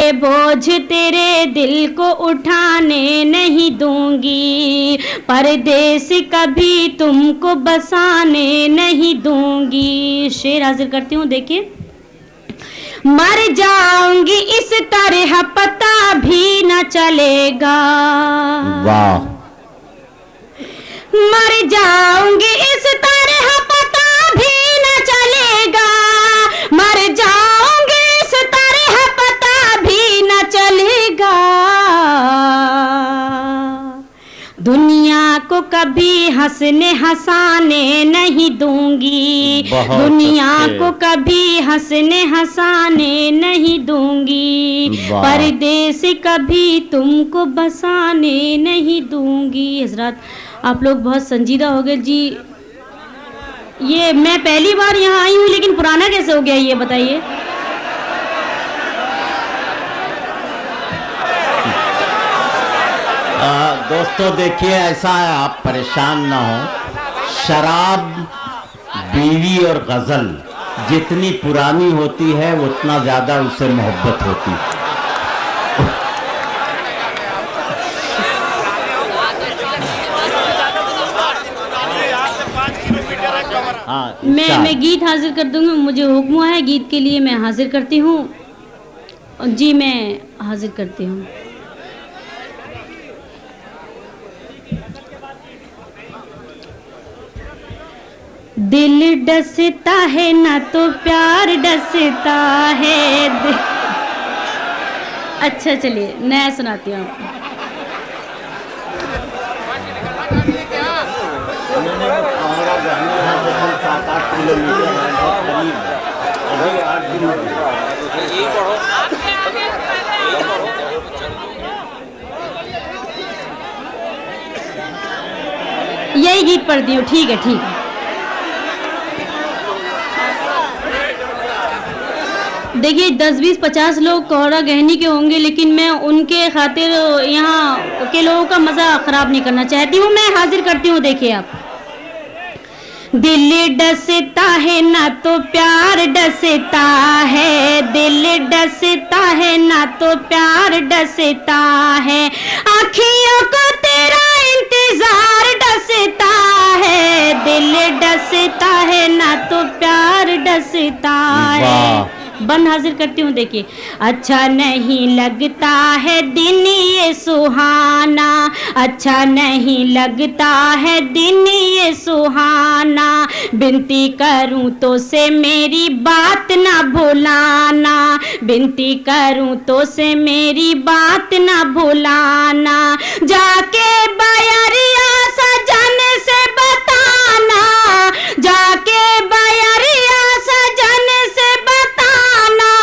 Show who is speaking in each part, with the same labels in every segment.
Speaker 1: ये बोझ तेरे दिल को उठाने नहीं दूंगी, परदेस कभी तुमको बसाने नहीं दूंगी। शेर हाजिर करती हूँ, देखिए। मर जाऊंगी इस तरह पता भी न चलेगा,
Speaker 2: वाह।
Speaker 1: मर जाऊंगी इस तरह पता भी न चलेगा, मर जाऊंगी इस तरह पता भी न चलेगा। दुनिया को कभी हंसने हंसाने नहीं दूंगी, दुनिया को कभी हंसने हंसाने नहीं दूंगी, परदेस कभी तुमको बसाने नहीं दूंगी। हजरत आप लोग बहुत संजीदा हो गए जी। ये मैं पहली बार यहाँ आई हूँ लेकिन पुराना कैसे हो गया ये बताइए।
Speaker 2: दोस्तों देखिए, ऐसा है, आप परेशान ना हो। शराब, बीवी और गजल जितनी पुरानी होती है उतना ज्यादा उससे मोहब्बत होती है। हाँ,
Speaker 1: मैं गीत हाजिर कर दूंगी, मुझे हुक्म है गीत के लिए, मैं हाजिर करती हूँ जी, मैं हाजिर करती हूँ। दिल डसता है ना तो प्यार डसता है। अच्छा चलिए नया सुनाती हूँ आपको। यही गीत पढ़ती हूँ, ठीक है ठीक है। देखिए 10, 20, 50 लोग कोहरा गहनी के होंगे, लेकिन मैं उनके खातिर यहाँ के लोगों का मज़ा ख़राब नहीं करना चाहती हूँ। मैं हाजिर करती हूँ, देखिए आप। दिल डसता है ना तो प्यार डसता है, दिल डसता है ना तो प्यार डसता है, आँखियों को तेरा इंतजार डसता है, दिल डसता है ना तो प्यार डसता है। बंद हाजिर करती हूँ, देखिए। अच्छा नहीं लगता है दिन ये सुहाना, अच्छा नहीं लगता है दिन ये सुहाना, बिनती करूँ तो से मेरी बात ना भुलाना, बिनती करूँ तो से मेरी बात ना भुलाना, जाके बयरिया सजन से बताना, जाके बयरिया सजन से बताना,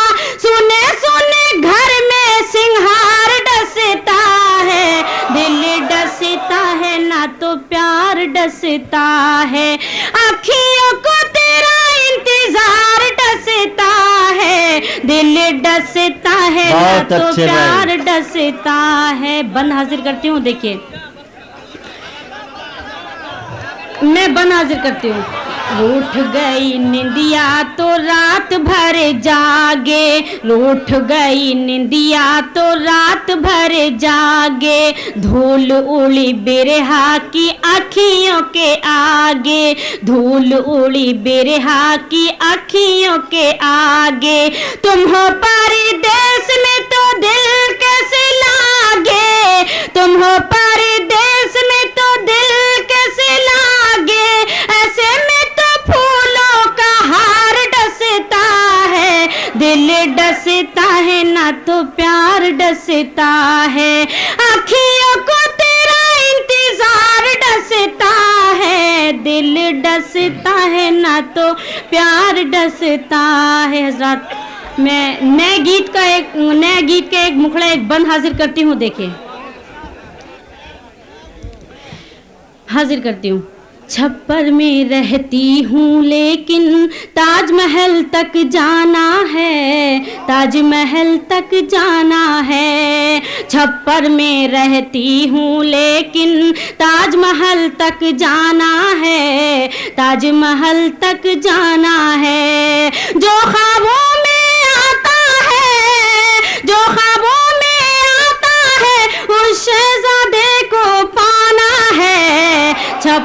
Speaker 1: सुने सुने घर में सिंहार डसता है, दिल डसता है ना तो प्यार डसता है, आँखियों को तेरा इंतजार डसता है, दिल डसता है ना तो प्यार डसता है। बंद हाजिर करती हूँ, देखिए मैं बंद हाजिर करती हूँ। रूठ गई निंदिया तो रात भर जागे, रूठ गई निंदिया तो रात भर जागे, धूल उड़ी बिरहा की आँखियों के आगे, धूल उड़ी बिरहा की आँखियों के आगे, तुम हो परदेस में तो दिल कैसे लागे, तुम हो परदेस में तो दिल कैसे लागे, ऐसे में फूलों का हार डसता है, दिल डसता है ना तो प्यार डसता है, आँखियों को तेरा इंतजार डसता है, दिल डसता है ना तो प्यार डसता है। हजरत मैं नए गीत का एक मुखड़ा, एक बंद हाजिर करती हूँ, देखिए हाजिर करती हूँ। छप्पर में रहती हूँ लेकिन ताजमहल तक जाना है, ताजमहल तक जाना है, छप्पर में रहती हूँ लेकिन ताजमहल तक जाना है, ताजमहल तक जाना है, जो ख्वाबों में आता है, जो ख्वाब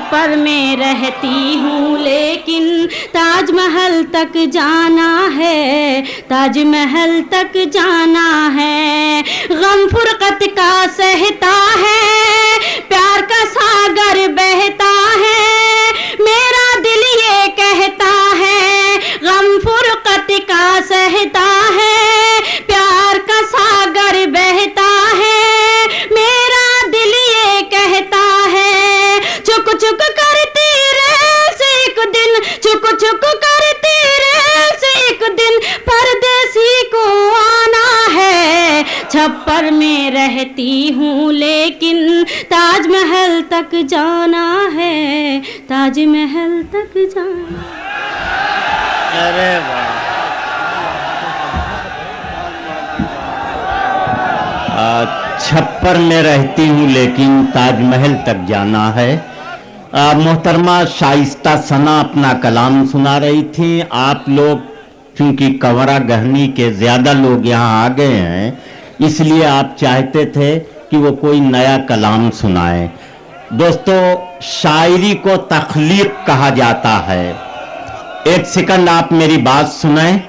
Speaker 1: छप्पर में रहती हूँ लेकिन ताजमहल तक जाना है, ताजमहल तक जाना है। गम फुरकत का सहता है, प्यार का सागर बहता है, मेरा दिल ये कहता है। गम फुरकत का सहता है, प्यार का सागर बहता है, मेरा दिल ये कहता है। चुक चुक करती रेल से एक दिन, चुक चुक करती रेल से एक दिन परदेसी को आना है। छप्पर में रहती हूँ लेकिन ताजमहल तक जाना है, ताजमहल तक जाना।
Speaker 2: अरे वाह, छप्पर में रहती हूँ लेकिन ताजमहल तक जाना है। मोहतरमा शाइस्ता सना अपना कलाम सुना रही थी। आप लोग चूंकि कंवरा गहनी के ज्यादा लोग यहाँ आ गए हैं, इसलिए आप चाहते थे कि वो कोई नया कलाम सुनाए। दोस्तों, शायरी को तख्लीक कहा जाता है। एक सेकंड आप मेरी बात सुनाएं।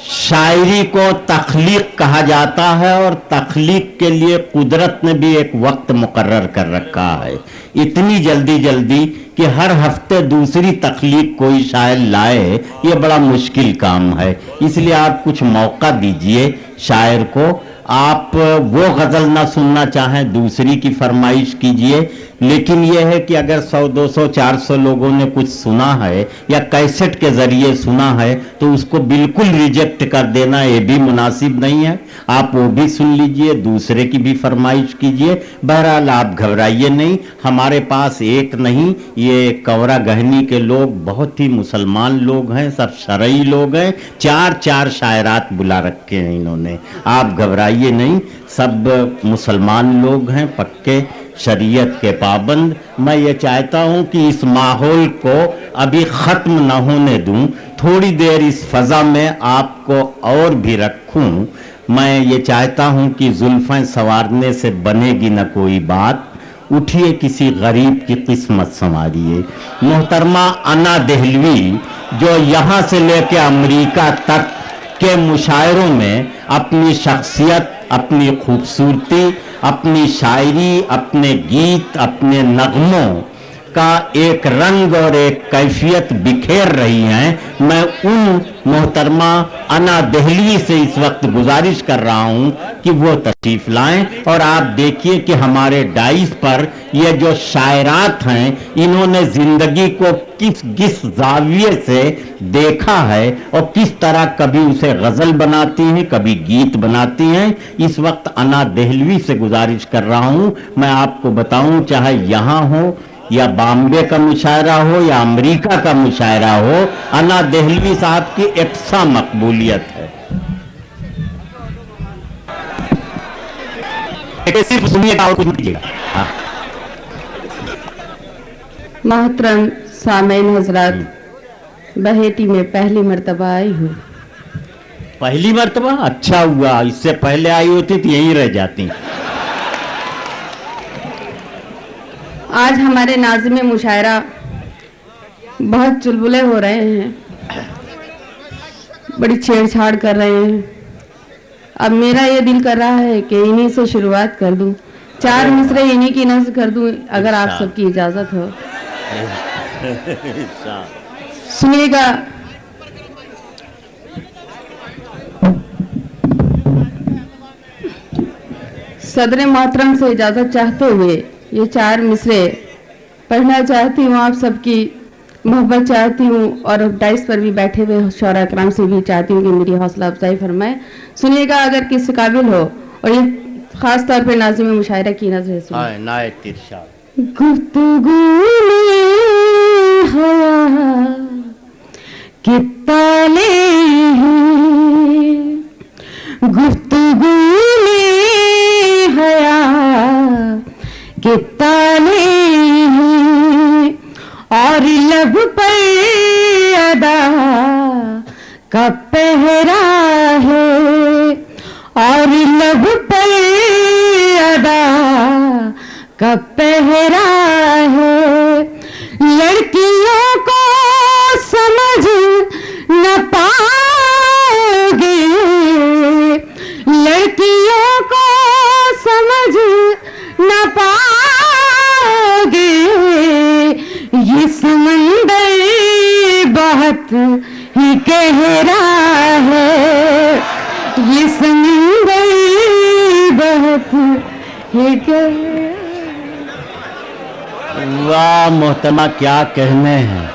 Speaker 2: शायरी को तख्लीक कहा जाता है और तख्लीक के लिए कुदरत ने भी एक वक्त मुकर्रर कर रखा है। इतनी जल्दी जल्दी कि हर हफ्ते दूसरी तख्लीक कोई शायर लाए, ये बड़ा मुश्किल काम है। इसलिए आप कुछ मौका दीजिए शायर को। आप वो गजल ना सुनना चाहें, दूसरी की फरमाइश कीजिए। लेकिन यह है कि अगर 100, 200, 400 लोगों ने कुछ सुना है या कैसेट के जरिए सुना है तो उसको बिल्कुल रिजेक्ट कर देना ये भी मुनासिब नहीं है। आप वो भी सुन लीजिए, दूसरे की भी फरमाइश कीजिए। बहरहाल आप घबराइए नहीं, हमारे पास एक नहीं, ये कंवरा गहनी के लोग बहुत ही मुसलमान लोग हैं, सब शरई लोग हैं। 4 शायरात बुला रखे हैं इन्होंने। आप घबराइए नहीं, सब मुसलमान लोग हैं, पक्के शरीयत के पाबंद। मैं ये चाहता हूँ कि इस माहौल को अभी ख़त्म न होने दूँ, थोड़ी देर इस फ़ज़ा में आपको और भी रखूँ। मैं ये चाहता हूँ कि जुल्फ़ें संवारने से बनेगी न कोई बात, उठिए किसी गरीब की किस्मत संवारिए। मोहतरमा अना दहलवी जो यहाँ से लेके अमेरिका तक के मुशायरों में अपनी शख्सियत, अपनी खूबसूरती, अपनी शायरी, अपने गीत, अपने नगमों का एक रंग और एक कैफियत बिखेर रही हैं। मैं उन मोहतरमा अना दहलवी से इस वक्त गुजारिश कर रहा हूं कि वो तशरीफ लाएं और आप देखिए कि हमारे डाइस पर ये जो शायरात हैं, इन्होंने जिंदगी को किस जाविये से देखा है और किस तरह कभी उसे गजल बनाती हैं, कभी गीत बनाती हैं। इस वक्त अना दहलवी से गुजारिश कर रहा हूं। मैं आपको बताऊं, चाहे यहां हो या बॉम्बे का मुशायरा हो या अमेरिका का मुशायरा हो, अना दहलवी साहब की एकसा मकबूलियत है। सिर्फ सुनिएगा और कुछ नहीं कीजिएगा।
Speaker 3: मोहतरम सामईन हजरात, बहेटी में पहली मर्तबा आई हूँ।
Speaker 2: पहली मर्तबा? अच्छा हुआ, इससे पहले आई होती तो यहीं रह जाती।
Speaker 3: आज हमारे नाज़िम मुशायरा बहुत चुलबुले हो रहे हैं, बड़ी छेड़छाड़ कर रहे हैं। अब मेरा ये दिल कर रहा है कि इन्हीं से शुरुआत कर दूं, 4 मिसरे इन्हीं की नज़्म कर दूं, अगर आप सबकी इजाज़त हो। सुनिएगा। सदर मोहतरम से इजाज़त चाहते हुए ये 4 मिसरे पढ़ना चाहती हूँ, आप सबकी मोहब्बत चाहती हूँ और डाइस पर भी बैठे हुए शौरा कराम से भी चाहती हूँ कि मेरी हौसला अफजाई फरमाए। सुनिएगा अगर किस काबिल हो, और ये खास तौर पे नाज़िम मुशायरा की नज़र से। गुफ्तगू में हया कितना गुफ्तगू में हया कितना और लब पर अदा का पहरा है, और लब पर अदा का पहरा है। लड़कियों को समझ न पाओगे, ये समंदर बहुत ही गहरा है, ये समंदर बहुत ही गहरा।
Speaker 2: वाह मोहतरमा, क्या कहने हैं।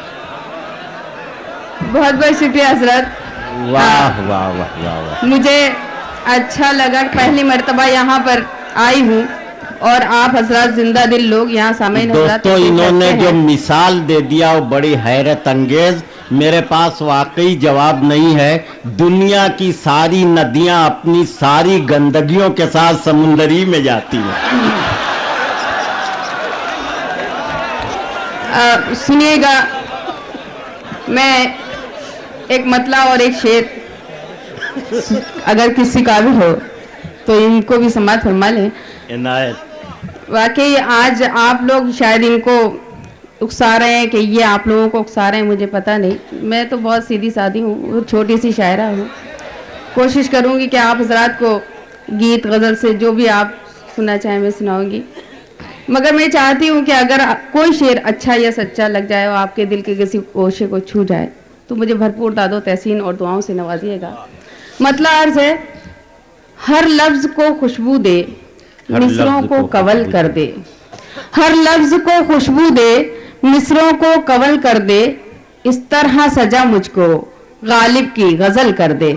Speaker 3: बहुत बहुत शुक्रिया हजरत।
Speaker 2: वाह वाह वाह वाह वाह।
Speaker 3: मुझे अच्छा लगा, पहली मर्तबा यहाँ पर आई हूँ और आप हजरत जिंदा दिल लोग यहाँ सामने
Speaker 2: दोस्तों, इन्होंने जो मिसाल दे दिया वो बड़ी हैरत अंगेज। मेरे पास वाकई जवाब नहीं है। दुनिया की सारी नदियां अपनी सारी गंदगियों के साथ समुंदरी में जाती हैं।
Speaker 3: सुनिएगा, मैं एक मतला और एक शेर, अगर किसी काबिल हो तो इनको भी समाज फरमा लें।
Speaker 2: इनायत।
Speaker 3: वाकई आज आप लोग शायद इनको उकसा रहे हैं कि ये आप लोगों को उकसा रहे हैं, मुझे पता नहीं। मैं तो बहुत सीधी सादी हूँ, छोटी सी शायरा हूँ। कोशिश करूँगी कि आप हजरात को गीत गज़ल से जो भी आप सुनना चाहें मैं सुनाऊंगी। मगर मैं चाहती हूँ कि अगर कोई शेर अच्छा या सच्चा लग जाए और आपके दिल के किसी गोशे को छू जाए तो मुझे भरपूर दादो तहसीन और दुआओं से नवाजिएगा। मतलब अर्ज है, हर लफ्ज को खुशबू दे, मिसरों को कवल कर दे। हर लफ्ज को खुशबू दे, मिसरों को कवल कर दे। इस तरह सजा मुझको गालिब की गजल कर दे।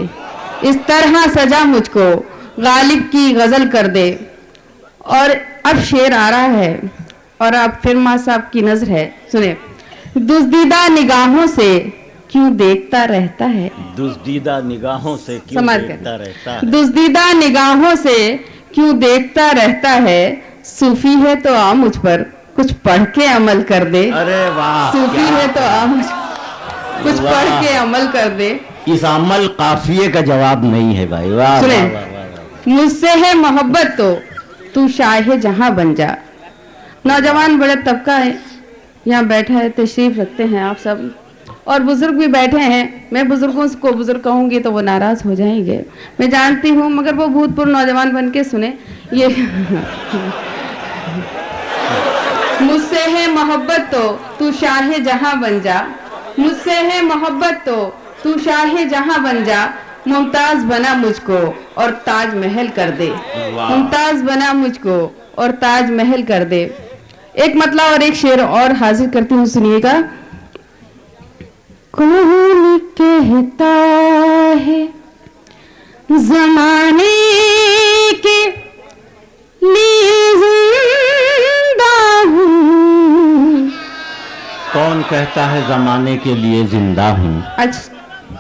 Speaker 3: इस तरह सजा मुझको गालिब की गजल कर दे। और अब शेर आ रहा है और अब फिर मां साहब की नजर है, सुने। दुज़दीदा निगाहों से क्यों देखता रहता है।
Speaker 2: दुज़दीदा निगाहों से क्यों देखता रहता है।
Speaker 3: दुज़दीदा निगाहों से क्यों देखता रहता है। सूफी है तो आ मुझ पर कुछ पढ़ के अमल कर दे।
Speaker 2: अरे वाह।
Speaker 3: सूफी है तो आ मुझ कुछ पढ़ के अमल कर दे।
Speaker 2: इस अमल काफिये का जवाब नहीं है भाई। वाह
Speaker 3: सुने,
Speaker 2: वाह वाह वाह।
Speaker 3: मुझसे है मोहब्बत तो तू शाहे जहां बन जा। नौजवान बड़ा तबका है यहाँ बैठा है, तशरीफ रखते हैं आप सब, और बुजुर्ग भी बैठे हैं। मैं बुजुर्गों को बुजुर्ग कहूंगी तो वो नाराज हो जाएंगे, मैं जानती हूँ, मगर वो भूतपूर्व नौजवान बन के सुने ये। मुझसे है मोहब्बत तो तू शाहे जहां बन जा। मुझसे है मोहब्बत तो तू शाहे जहां बन जा। मुमताज बना मुझको और ताज महल कर दे। मुमताज बना मुझको और ताज महल कर दे। एक मतला और एक शेर और हाजिर करती हूँ, सुनिएगा। कौन कहता है जमाने के लिए जिंदा हूँ।
Speaker 2: कौन कहता है जमाने के लिए जिंदा हूँ।
Speaker 3: अच्छा,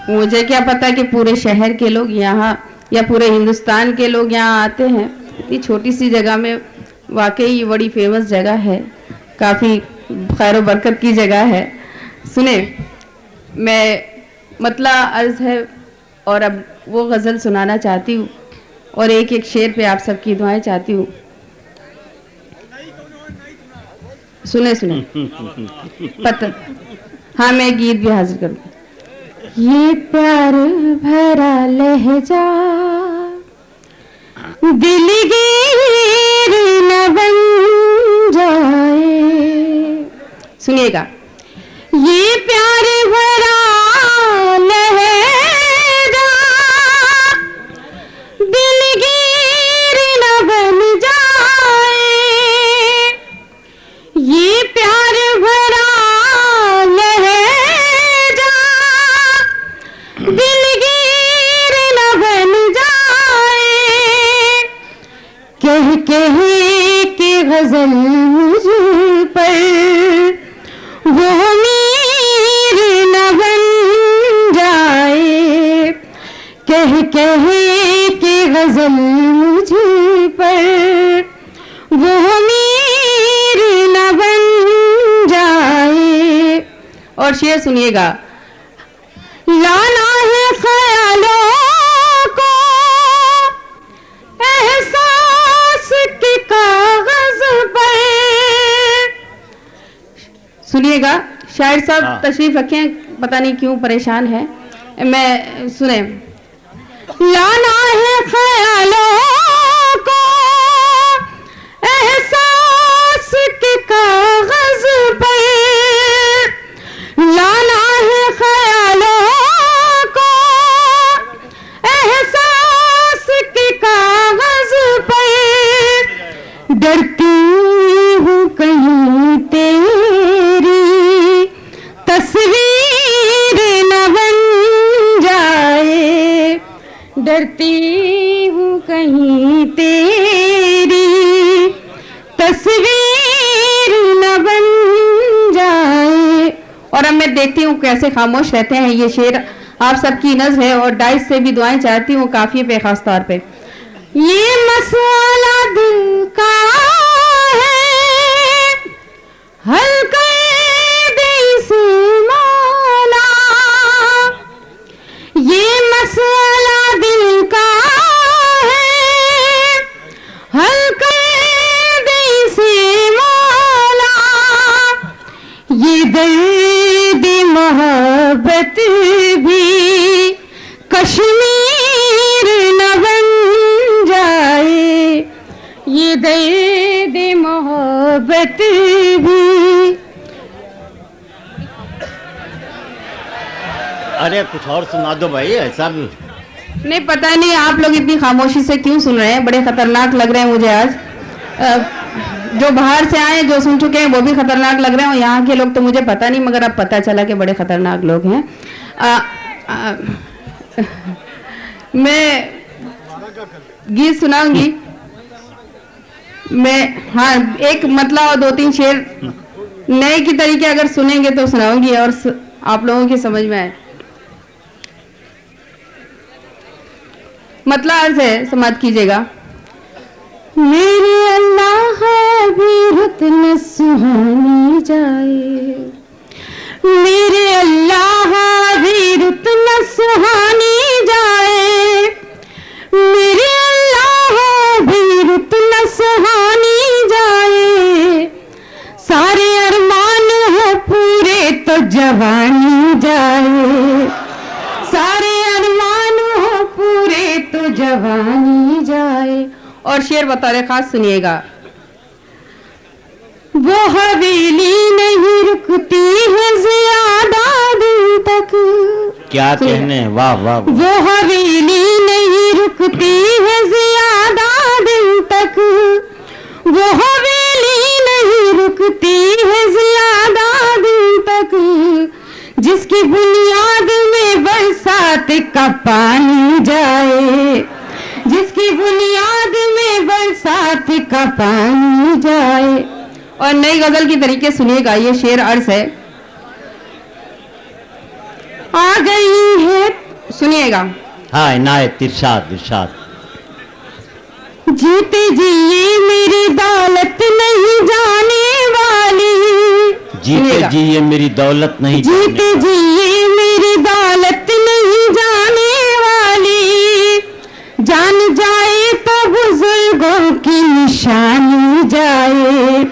Speaker 3: मुझे क्या पता कि पूरे शहर के लोग यहाँ या पूरे हिंदुस्तान के लोग यहाँ आते हैं। इतनी छोटी सी जगह में वाकई बड़ी फेमस जगह है, काफ़ी खैर बरकत की जगह है। सुने, मैं मतला अर्ज है और अब वो गज़ल सुनाना चाहती हूँ और एक एक शेर पे आप सबकी दुआएं चाहती हूँ। सुने सुने पता, हाँ मैं गीत भी हाजिर करूँ। ये प्यार भरा लहजा दिलगीर न बन जाए। सुनिएगा, ये प्यार भरा लहजा दिलगीर न बन जाए। ये प्यार भरा लहजा दिलगीर न बन जाए। कह कह के गजल मुझ पर वो मीर न बन जाए। कह कह के गजल मुझ पर वो मीर न बन जाए। और शेर सुनिएगा। लाना है ख्यालों को एहसास के कागज पर। सुनिएगा, शायर साहब तशरीफ रखें, पता नहीं क्यों परेशान है। मैं सुने। लाना है
Speaker 1: ख्यालों को एहसास के कागज पर लाना है, ख्यालों को एहसास के कागज पर। डरती हूँ कहीं तेरी तस्वीर न बन जाए, डरती हूँ कहीं तेरी तस्वीर न बन जाए। और अब मैं देखती हूँ कैसे खामोश रहते हैं। ये शेर आप सबकी नज़्म है और डाइस से भी दुआएं चाहती हूँ काफिये पे खास तौर पे। ये मसला दिल का है, हल कर दे इसे मौला। ये मसला दिल का है, हल कर दे इसे मौला। ये दर्द मोहब्बत भी कश्मीर न बन जाए, ये दर्द मोहब्बत भी।
Speaker 2: अरे कुछ और सुना दो भाई, ऐसा भी
Speaker 3: नहीं, पता नहीं आप लोग इतनी खामोशी से क्यों सुन रहे हैं। बड़े खतरनाक लग रहे हैं मुझे आज। जो बाहर से आए, जो सुन चुके हैं, वो भी खतरनाक लग रहे हैं। और यहाँ के लोग तो मुझे पता नहीं, मगर अब पता चला कि बड़े खतरनाक लोग हैं। मैं गीत सुनाऊंगी। मैं हाँ एक मतलब और 2-3 शेर नए की तरीके अगर सुनेंगे तो सुनाऊंगी और आप लोगों की समझ में आए। मतलब अर्ज है, समाप्त कीजिएगा। मेरे अल्लाह भी रुत न सुहानी जाए, मेरे अल्लाह भी रुत न सुहानी जाए, मेरे अल्लाह भी रुत न सुहानी जाए। सारे अरमान हो पूरे तो जवानी जाए, सारे अरमान हो पूरे तो जवानी जाए। और शेर बतौर खास सुनिएगा। वो हवेली नहीं रुकती है ज्यादा दिन तक।
Speaker 2: क्या कहने, वाह वाह।
Speaker 1: वो हवेली नहीं रुकती है ज्यादा दिन तक, वो हवेली नहीं रुकती है ज्यादा दिन तक। जिसकी बुनियाद में बरसात का पानी जाए, जिसकी बुनियाद में बरसात का पानी जाए। और नई गजल की तरीके सुनिएगा। ये शेर अर्ज है। आ गई है, सुनिएगा।
Speaker 2: हाँ इनायत, इरशाद इरशाद।
Speaker 1: जीते जी ये मेरी दौलत नहीं जाने वाली,
Speaker 2: जीते जी ये मेरी दौलत नहीं,
Speaker 1: जीते जी ये मेरी दौलत नहीं जाने वाली। जान जाए तो बुजुर्गों की निशानी जाए,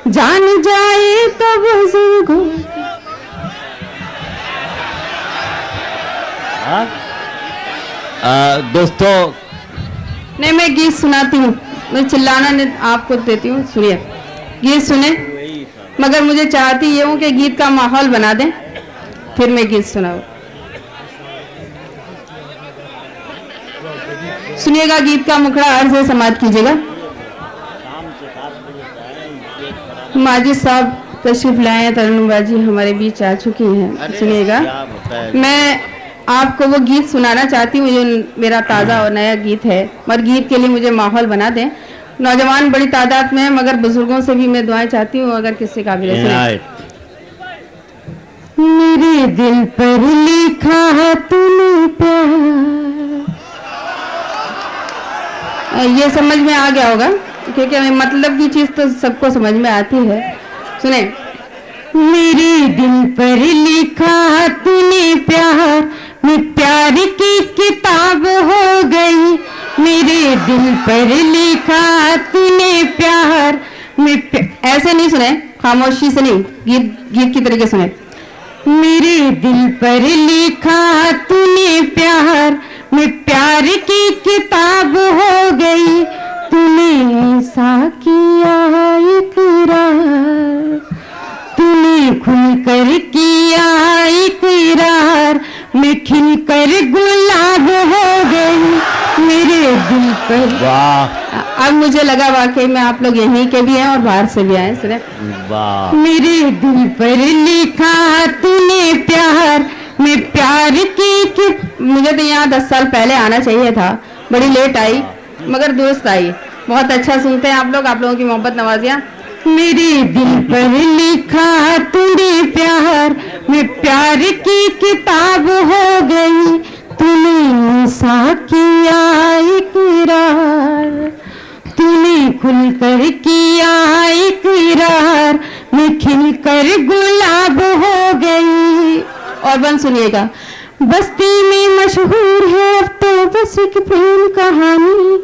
Speaker 1: जान जाए तो बुजुर्गों।
Speaker 2: दोस्तों
Speaker 3: नहीं, मैं गीत सुनाती हूँ। मैं चिल्लाना नहीं आपको देती हूँ, सुनिए। गीत सुने, मगर मुझे चाहती ये हूँ कि गीत का माहौल बना दें, फिर मैं गीत सुनाऊँ। सुनिएगा, गीत का मुखड़ा अर्ज है, समाप्त कीजिएगा। माजिद साहब तशरीफ लाए हैं, तरन्नुम-बाजी हमारे बीच आ चुकी हैं। सुनिएगा, मैं आपको वो गीत सुनाना चाहती हूँ जो मेरा ताज़ा और नया गीत है, मगर गीत के लिए मुझे माहौल बना दें। नौजवान बड़ी तादाद में है, मगर बुजुर्गों से भी मैं दुआएं चाहती हूँ अगर किसी काबिल है।
Speaker 1: मेरे दिल पर लिखा है तूने प्यार।
Speaker 3: ये समझ में आ गया होगा, क्योंकि मतलब की चीज तो सबको समझ में आती है। सुने,
Speaker 1: मेरे दिल पर लिखा तूने प्यार, मैं प्यार की किताब हो गई। मेरे दिल पर लिखा तूने प्यार, मैं
Speaker 3: ऐसे नहीं सुने, खामोशी से नहीं, गीत की तरीके सुने।
Speaker 1: मेरे दिल पर लिखा तूने प्यार, मैं प्यार की किताब हो गई, तूने ऐसा किया इकरार, तूने खुलकर किया इकरार, मैं खिलकर गुलाब हो गई मेरे दिल पर।
Speaker 2: वाह,
Speaker 1: अब मुझे लगा वाकई में आप लोग यहीं के भी हैं और बाहर से भी आए। सुने,
Speaker 2: वाह,
Speaker 1: मेरे दिल पर लिखा तूने प्यार, मैं प्यार की मुझे तो यहाँ 10 साल पहले आना चाहिए था, बड़ी लेट आई मगर दोस्त आई। बहुत अच्छा सुनते हैं आप लोगों की मोहब्बत नवाजियाँ। मेरे दिल पर लिखा तूने प्यार, मैं प्यार की किताब हो गई, तूने ऐसा किया इकरार, तूने खुलकर किया इकरार, मैं खिलकर गुलाब हो गई। और बन सुनिएगा, बस्ती में मशहूर है अब तो बस एक प्रेम कहानी,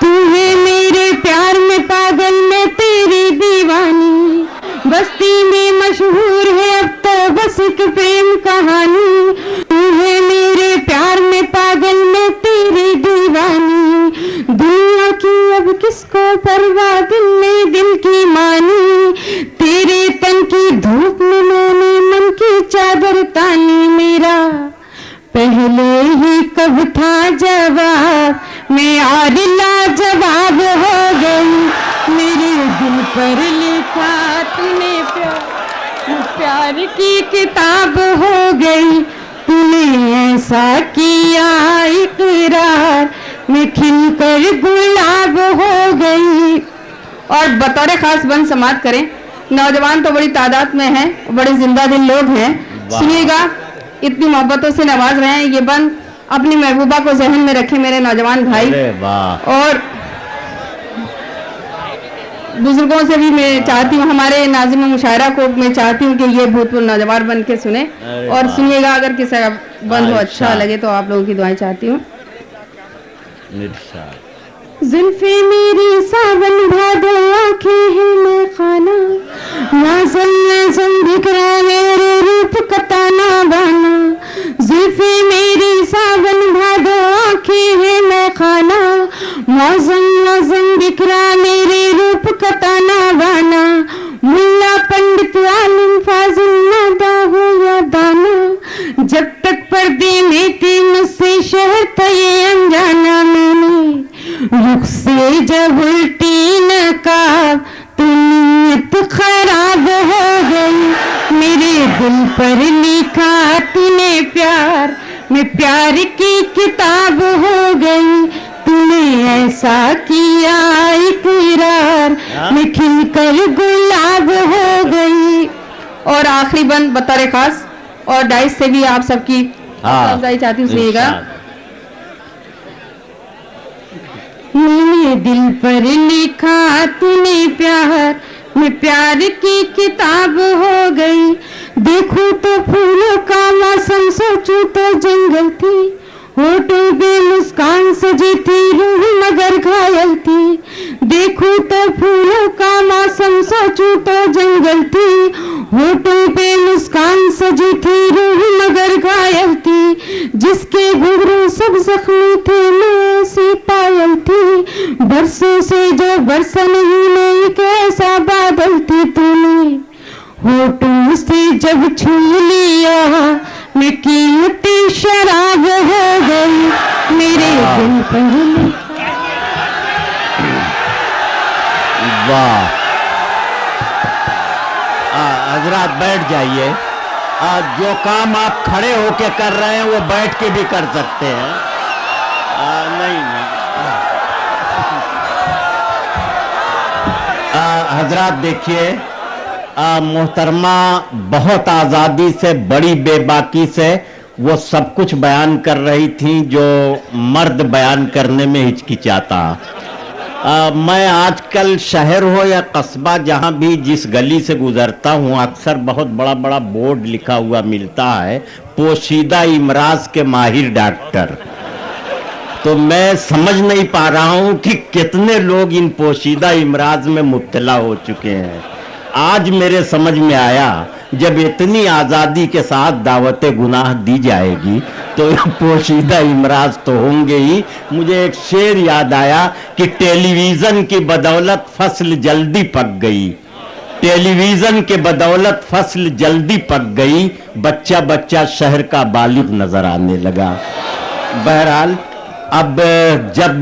Speaker 1: तू है मेरे प्यार में पागल मैं तेरी दीवानी। बस्ती में मशहूर है अब तो बस एक प्रेम कहानी, तू है मेरे प्यार में पागल मैं तेरी दीवानी। दुनिया की अब किसको परवाह, दिल ने दिल की मानी, तेरे तन की धूप में मैंने मन की चादर तानी। मेरा पहले ही कब था जवाब, मैं और लाजवाब हो गई, मेरे दिल पर लिखा तूने प्यार की किताब हो गई, तूने ऐसा किया इकरार, मैं खिलकर गुलाब हो गई। और बतौर खास बंद समाप्त करें, नौजवान तो बड़ी तादाद में हैं, बड़े जिंदा दिल लोग हैं। सुनिएगा, इतनी मोहब्बतों से नवाज रहे हैं। ये बंद अपनी महबूबा को जहन में रखे मेरे नौजवान भाई, और बुजुर्गों से भी मैं चाहती हूँ, हमारे नाज़िम मुशायरा को मैं चाहती हूँ कि ये भूतपूर्व नौजवान बन के सुने। और सुनिएगा, अगर किसी का बंद हो अच्छा लगे तो आप लोगों की दुआएं चाहती हूँ। जुल्फे मेरी सावन भादो आंखें हैं मैं खाना, मौसम मौसम दिख रहा मेरे रूप का ताना बाना। जुल्फे मेरी सावन भादो आंखें हैं मैं खाना, मौसम मौसम दिख रहा मेरे रूप का ताना बाना। मुल्ला पंडित आलिम फाजिल नादा हो या दाना, जब तक पर्दे में थी मुझसे शहर था ये अनजाना। मैंने रुख से जब उल्टी नकाब तो नीयत खराब हो गई, मेरे दिल पर लिखा तूने प्यार, मैं प्यार की किताब हो गई, तूने ऐसा किया इकरार, मैं खिलकर गुलाब हो गई। और आखिरी बंद बतौर खास और डाइस से भी आप सबकी अफजाई चाहती हूँ, सुनिएगा। मैंने दिल पर लिखा तूने प्यार, मैं प्यार की किताब हो गई, देखूं तो फूलों का मौसम, सोचूं तो जंगल थी, होठों पे मुस्कान सजी थी, रूह मगर घायल थी। देखूं तो फूलों का मौसम, सोचूं तो जंगल थी, होठों पे मुस्कान सजी थी, रूह मगर घायल थी। जिसके घुंघरू सब जख्मी थे मैं ऐसी पायल थी, बरसों से जो बरसा नहीं मैं एक ऐसा बादल थी। तूने होठों से जब छू लिया मैं कीमती शराब हो गई, मेरे दिल पर।
Speaker 2: वाह, हजरात बैठ जाइए। जो काम आप खड़े होके कर रहे हैं वो बैठ के भी कर सकते हैं। नहीं हजरात देखिए, मोहतरमा बहुत आज़ादी से, बड़ी बेबाकी से वो सब कुछ बयान कर रही थी जो मर्द बयान करने में हिचकिचाता। मैं आजकल शहर हो या कस्बा, जहाँ भी जिस गली से गुजरता हूँ अक्सर बहुत बड़ा बड़ा बोर्ड लिखा हुआ मिलता है, पोशीदा इमराज के माहिर डॉक्टर। तो मैं समझ नहीं पा रहा हूँ कि कितने लोग इन पोशीदा इमराज में मुब्तला हो चुके हैं। आज मेरे समझ में आया, जब इतनी आजादी के साथ दावते गुनाह दी जाएगी तो पोशीदा इमराज तो होंगे ही। मुझे एक शेर याद आया कि टेलीविजन की बदौलत फसल जल्दी पक गई, टेलीविजन के बदौलत फसल जल्दी पक गई, बच्चा बच्चा शहर का बालिग नजर आने लगा। बहरहाल अब जब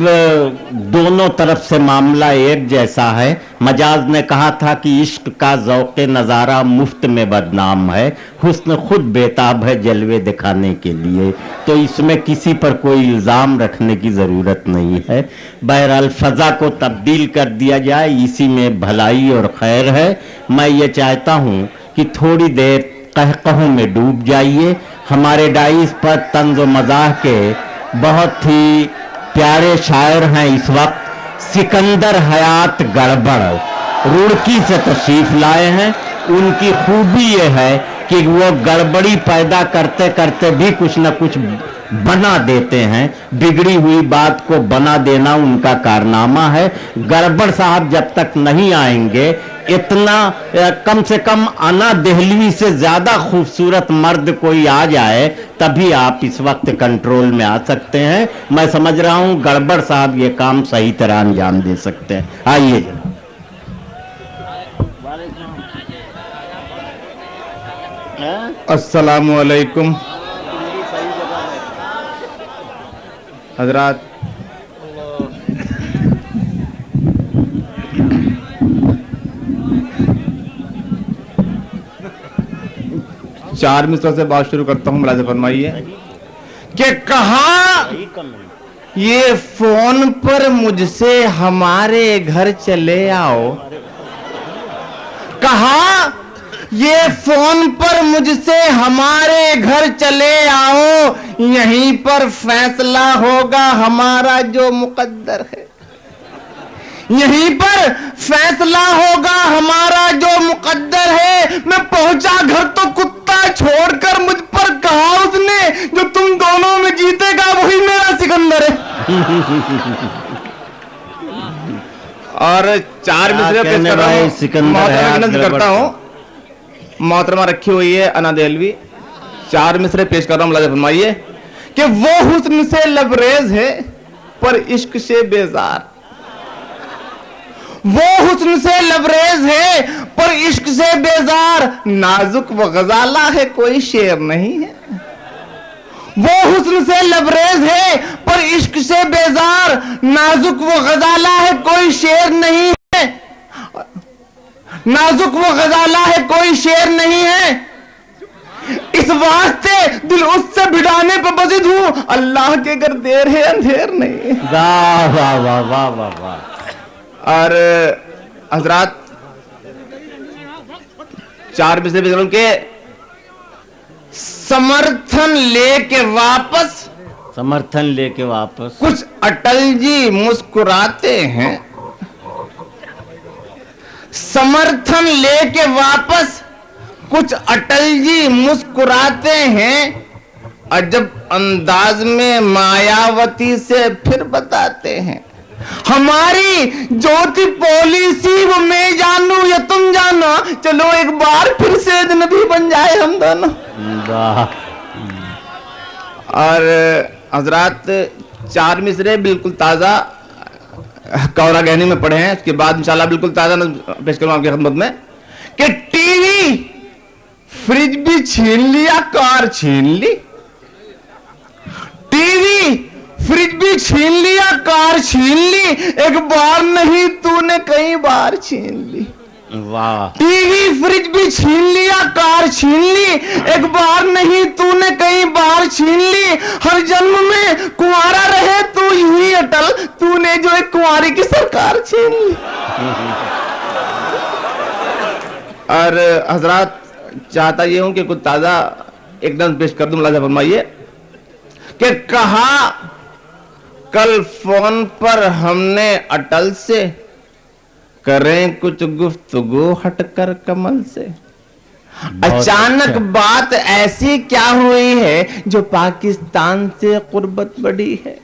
Speaker 2: दोनों तरफ से मामला एक जैसा है, मजाज ने कहा था कि इश्क का ज़ौक़े नज़ारा मुफ्त में बदनाम है, हुस्न खुद बेताब है जलवे दिखाने के लिए, तो इसमें किसी पर कोई इल्ज़ाम रखने की ज़रूरत नहीं है। बहरहाल फ़ज़ा को तब्दील कर दिया जाए, इसी में भलाई और खैर है। मैं ये चाहता हूँ कि थोड़ी देर कहकहों में डूब जाइए। हमारे डाइस पर तंज़ व मज़ाह के बहुत ही प्यारे शायर हैं इस वक्त, सिकंदर हयात गड़बड़ रुड़की से तशरीफ लाए हैं। उनकी खूबी ये है कि वो गड़बड़ी पैदा करते करते भी कुछ न कुछ बना देते हैं, बिगड़ी हुई बात को बना देना उनका कारनामा है। गड़बड़ साहब जब तक नहीं आएंगे, इतना कम से कम अना देहलवी से ज्यादा खूबसूरत मर्द कोई आ जाए तभी आप इस वक्त कंट्रोल में आ सकते हैं। मैं समझ रहा हूं गड़बड़ साहब ये काम सही तरह अंजाम दे सकते हैं। आइए
Speaker 4: अस्सलामु अलैकुम हजरात। चार मिसरों से बात शुरू करता हूं, मुलाज़ा फरमाइए कि कहा ये फोन पर मुझसे हमारे घर चले आओ, कहा ये फोन पर मुझसे हमारे घर चले आओ, यहीं पर फैसला होगा हमारा जो मुकद्दर है, यहीं पर फैसला होगा हमारा जो मुकद्दर है। मैं पहुंचा घर तो कुत्ता छोड़कर मुझ पर कहा उसने, जो तुम दोनों में जीतेगा वही मेरा सिकंदर है। और चार मिसरे पेश करता हूं, मोहतरमा रखी हुई है अना देहलवी। चार मिसरे पेश कर रहा हूं, मुलाज़ा फरमाइए कि वो हुस्न से लबरेज है पर इश्क से बेजार, वो हुस्न से लबरेज है पर इश्क से बेजार, नाजुक व गजाला है कोई शेर नहीं है। वो हुस्न से लबरेज है पर इश्क से बेजार, नाजुक व गजाला है कोई शेर नहीं है, नाजुक वो गजाला है कोई शेर नहीं है। इस वास्ते दिल उससे भिड़ाने पर बजिद हूं, अल्लाह के घर देर है अंधेर नहीं।
Speaker 2: वाह वाह वाह वाह वाह वाह।
Speaker 4: और हजरात चार मिसरे भी के समर्थन लेके वापस,
Speaker 2: समर्थन लेके वापस
Speaker 4: कुछ अटल जी मुस्कुराते हैं, समर्थन लेके वापस कुछ अटल जी मुस्कुराते हैं, अजब अंदाज में मायावती से फिर बताते हैं, हमारी ज्योति पॉलिसी वो मैं जानू या तुम जानो, चलो एक बार फिर से अजनबी बन जाए हम दोनों। और हजरात चार मिसरे बिल्कुल ताजा कौरा गहनी में पढ़े हैं, उसके बाद इंशाल्लाह बिल्कुल ताजा पेश करूंगा आपकी खिदमत में कि टीवी फ्रिज भी छीन लिया, कार छीन ली, टीवी फ्रिज भी छीन लिया, कार छीन ली, एक बार नहीं तूने कई बार छीन ली।
Speaker 2: वाह।
Speaker 4: टीवी फ्रिज भी छीन लिया, कार छीन ली, एक बार नहीं तूने कई बार छीन ली, हर जन्म में कुंवारा रहे तू यूं अटल, तूने जो एक कुंवारी की सरकार छीन ली। और हजरात चाहता ये हूं कि कुछ ताजा एकदम पेश कर दूं, मुलाज़ा फरमाइए कि कहा कल फोन पर हमने अटल से, करें कुछ गुफ्तगू हटकर कमल से, अचानक
Speaker 2: अच्छा।
Speaker 4: बात ऐसी क्या हुई है जो पाकिस्तान से कुर्बत बढ़ी है,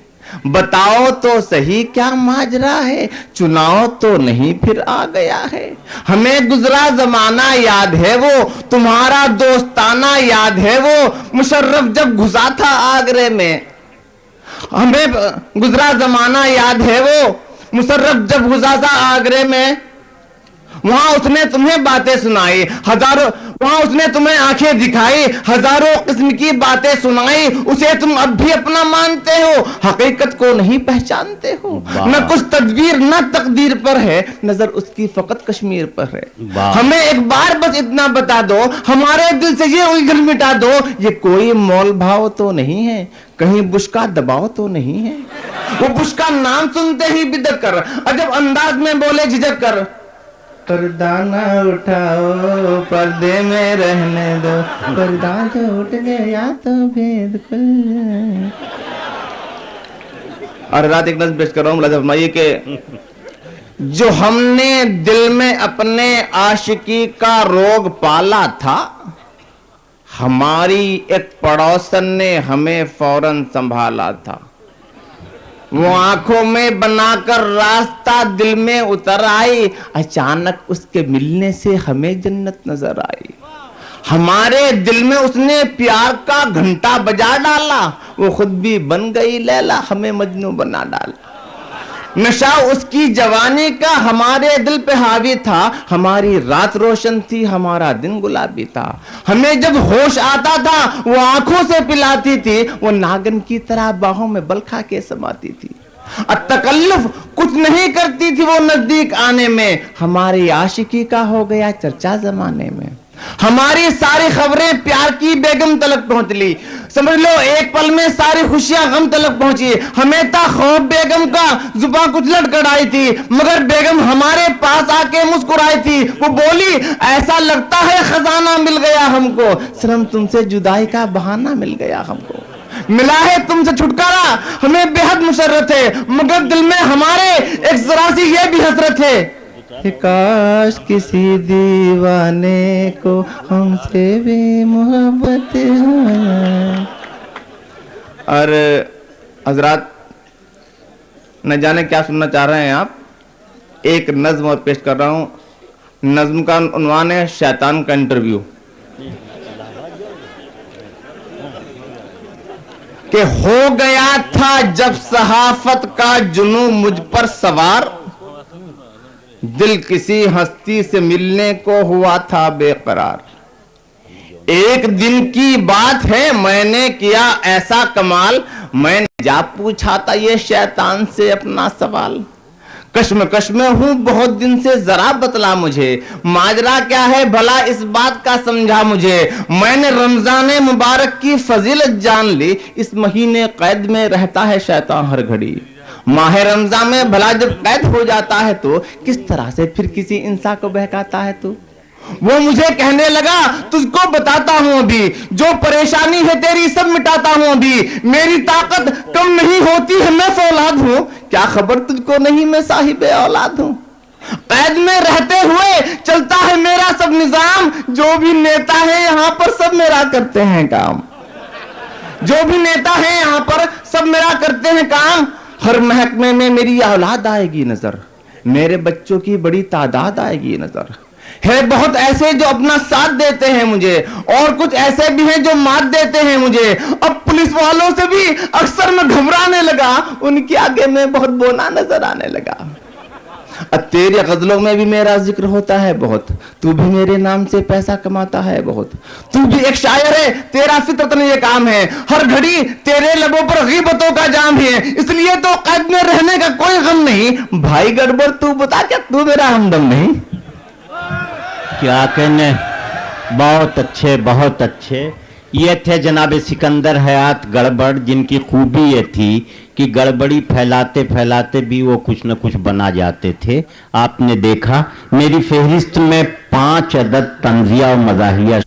Speaker 4: बताओ तो सही क्या माजरा है, चुनाव तो नहीं फिर आ गया है। हमें गुजरा जमाना याद है वो, तुम्हारा दोस्ताना याद है वो, मुशर्रफ जब घुसा था आगरे में। हमें गुजरा जमाना याद है वो, मुशर्रफ जब घुसा था आगरे में। वहां उसने तुम्हें बातें सुनाई हजारों, वहां उसने तुम्हें आंखें दिखाई, हजारों किस्म की बातें सुनाई। उसे तुम अब भी अपना मानते हो, हकीकत को नहीं पहचानते हो। न कुछ तदबीर न तकदीर पर है, नजर उसकी फकत कश्मीर पर है। हमें एक बार बस इतना बता दो, हमारे दिल से ये उलझन मिटा दो। ये कोई मोल भाव तो नहीं है, कहीं बुश का दबाव तो नहीं है। वो बुश का नाम सुनते ही बिदक कर अजब अंदाज में बोले झिझक कर, पर्दा ना उठाओ पर्दे में रहने दो, पर्दा जो उठ गया तो भेद खुल जाए। और रात एक नज़्म पेश कर रहा हूँ, मुलाज़ा फरमाइए कि जो हमने दिल में अपने आशिकी का रोग पाला था, हमारी एक पड़ोसन ने हमें फौरन संभाला था। वो आंखों में बनाकर रास्ता दिल में उतर आई, अचानक उसके मिलने से हमें जन्नत नजर आई। हमारे दिल में उसने प्यार का घंटा बजा डाला, वो खुद भी बन गई लैला, हमें मजनू बना डाला। नशा उसकी जवानी का हमारे दिल पे हावी था, हमारी रात रोशन थी, हमारा दिन गुलाबी था। हमें जब होश आता था वो आंखों से पिलाती थी, वो नागन की तरह बाहों में बल खा के समाती थी। तकल्लुफ कुछ नहीं करती थी वो नजदीक आने में, हमारी आशिकी का हो गया चर्चा जमाने में। हमारी सारी खबरें प्यार की बेगम तलक पहुंच ली, समझ लो एक पल में सारी खुशियां गम तलक पहुंची। हमें था खौफ बेगम का, जुबान कुछ लड़खड़ाई थी, मगर बेगम हमारे पास आके मुस्कुराई थी। वो बोली, ऐसा लगता है खजाना मिल गया हमको, सनम तुमसे जुदाई का बहाना मिल गया हमको। मिला है तुमसे छुटकारा, हमें बेहद मुशर्रत है, मगर दिल में हमारे एक जरा सी ये भी हसरत है कि काश किसी दीवाने को हमसे भी मोहब्बत हो। और हजरात न जाने क्या सुनना चाह रहे हैं आप, एक नज्म और पेश कर रहा हूं। नज्म का उन्वान है शैतान का इंटरव्यू। कि हो गया था जब सहाफत का जुनून मुझ पर सवार, दिल किसी हस्ती से मिलने को हुआ था बेकरार। एक दिन की बात है मैंने किया ऐसा कमाल, मैंने जा पूछा था ये शैतान से अपना सवाल। कश्मकश में हूं बहुत दिन से, जरा बतला मुझे माजरा क्या है भला इस बात का समझा मुझे। मैंने रमजान मुबारक की फजीलत जान ली, इस महीने कैद में रहता है शैतान हर घड़ी। माह रमजान में भला जब कैद हो जाता है तो किस तरह से फिर किसी इंसान को बहकाता है तू। वो मुझे कहने लगा, तुझको बताता हूं अभी, जो परेशानी है तेरी सब मिटाता हूं अभी। मेरी ताकत कम नहीं होती है, मैं फौलाद हूं, क्या खबर तुझको नहीं मैं साहिबे औलाद हूं। कैद में रहते हुए चलता है मेरा सब निजाम, जो भी नेता है यहां पर सब मेरा करते हैं काम। जो भी नेता है यहां पर सब मेरा करते हैं काम। हर महकमे में मेरी औलाद आएगी नजर, मेरे बच्चों की बड़ी तादाद आएगी नजर। है बहुत ऐसे जो अपना साथ देते हैं मुझे, और कुछ ऐसे भी हैं जो मात देते हैं मुझे। अब पुलिस वालों से भी अक्सर मैं घबराने लगा, उनके आगे मैं बहुत बोना नजर आने लगा। अब तेरी गजलों में भी मेरा जिक्र होता है बहुत, तू भी मेरे नाम से पैसा कमाता है बहुत। तू भी एक शायर है, तेरा फितरतन ये काम है, हर घड़ी तेरे लबों पर गीबतों का जाम है, इसलिए तो कैद में रहने का कोई गम नहीं। भाई गड़बड़ तू बता, क्या तू मेरा हमदम नहीं।
Speaker 2: क्या कहने, बहुत अच्छे बहुत अच्छे। ये थे जनाब सिकंदर हयात गड़बड़, जिनकी खूबी ये थी कि गड़बड़ी फैलाते फैलाते भी वो कुछ न कुछ बना जाते थे। आपने देखा मेरी फहरिस्त में 5 अदद तंजिया और मज़ाहिया